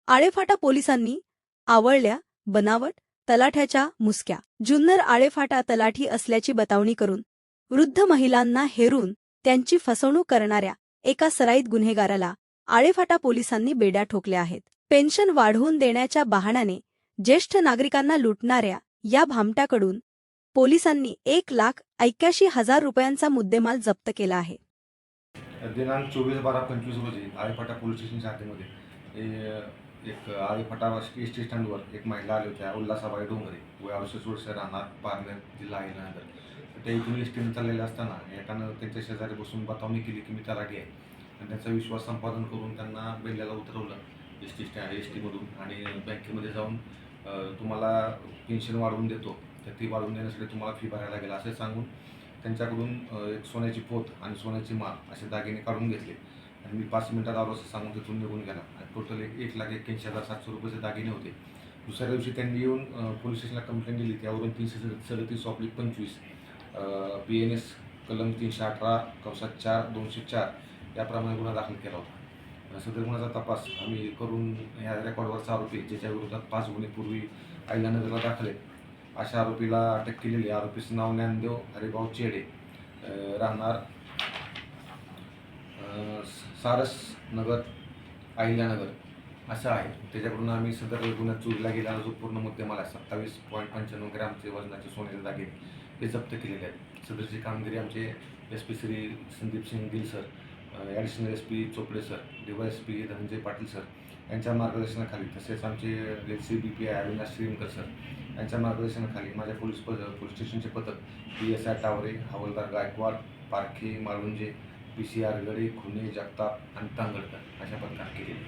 आळेफाटा पोलिसांनी आवळल्या बनावट तलाठ्याच्या मुसक्या. जुन्नर आळेफाटा तलाठी असल्याची बतावणी करून वृद्ध महिलांना हेरून त्यांची फसवणूक करणाऱ्या एका सराईत गुन्हेगाराला आळेफाटा पोलिसांनी बेड्या ठोकल्या आहेत. पेन्शन वाढवून देण्याच्या बहाण्याने ज्येष्ठ नागरिकांना लुटणाऱ्या या भामट्याकडून पोलिसांनी 1,81,000 रुपयांचा मुद्देमाल जप्त केला आहे. दिनांक 24/12/25 रोजी आळेफाटा पोलीस स्टेशनच्या हद्दीमध्ये एक आळेफाटा एस टी स्टँडवर एक महिला आली होत्या, उल्हासाबाई डोंगरे, वय 68 वर्ष, राहणार पारनेर, जिल्हा अहिल्यानगर. त्या इथून एस टीने चाललेले असताना एकानं त्यांच्या शेजारी बसून बतावणी केली की मी तलाठी आहे, आणि त्यांचा विश्वास संपादन करून त्यांना बेल्ल्याला उतरवलं एस टीमधून आणि बँकेमध्ये जाऊन तुम्हाला पेन्शन वाढवून देतो, तर ती वाढवून देण्यासाठी तुम्हाला फी भरायला लागेल असे सांगून त्यांच्याकडून एक सोन्याची पोत आणि सोन्याची माळ असे दागिने काढून घेतले आणि मी 5 मिनिटात आलो असं सांगून तिथून निघून गेला. टोटल 1,81,700 रुपयाचे दागिने होते. दुसऱ्या दिवशी त्यांनी येऊन पोलीस स्टेशनला कंप्लेंट दिली. त्यावरून 337/25 BNS कलम 318(4) याप्रमाणे गुन्हा दाखल केला होता. सदर गुन्ह्याचा तपास आम्ही करून ह्या रेकॉर्डवरचा आरोपी ज्याच्या विरोधात 5 गुन्हे पूर्वी अहिल्यानगरला दाखल आहेत अशा आरोपीला अटक केलेली. आरोपीचं नाव ज्ञानदेव हरिभाऊ चेडे, राहणार सारस नगर, अहिल्यानगर असं आहे. त्याच्याकडून आम्ही सदर गुन्ह्यात चोरीला गेलेला जो पूर्ण मुद्देमाल आहे 27.95 ग्रॅमचे वजनाचे सोन्याचे दागिने हे जप्त केलेले आहेत. सदरची कामगिरी आमचे SP Shri Sandeep Singh Gill sir, additional SP Chopde sir, DYSP Dhananjay Patil sir यांच्या मार्गदर्शनाखाली, तसेच आमचे LC BPI Avinash Shrimkar sir यांच्या मार्गदर्शनाखाली माझ्या पोलीस स्टेशनचे पथक PSI टावरे, हवालदार गायकवाड, पारखे, माळुंजे, PCR गडे, खुने, जगताप आणि तांगडकर अशा पथकाने केलेली.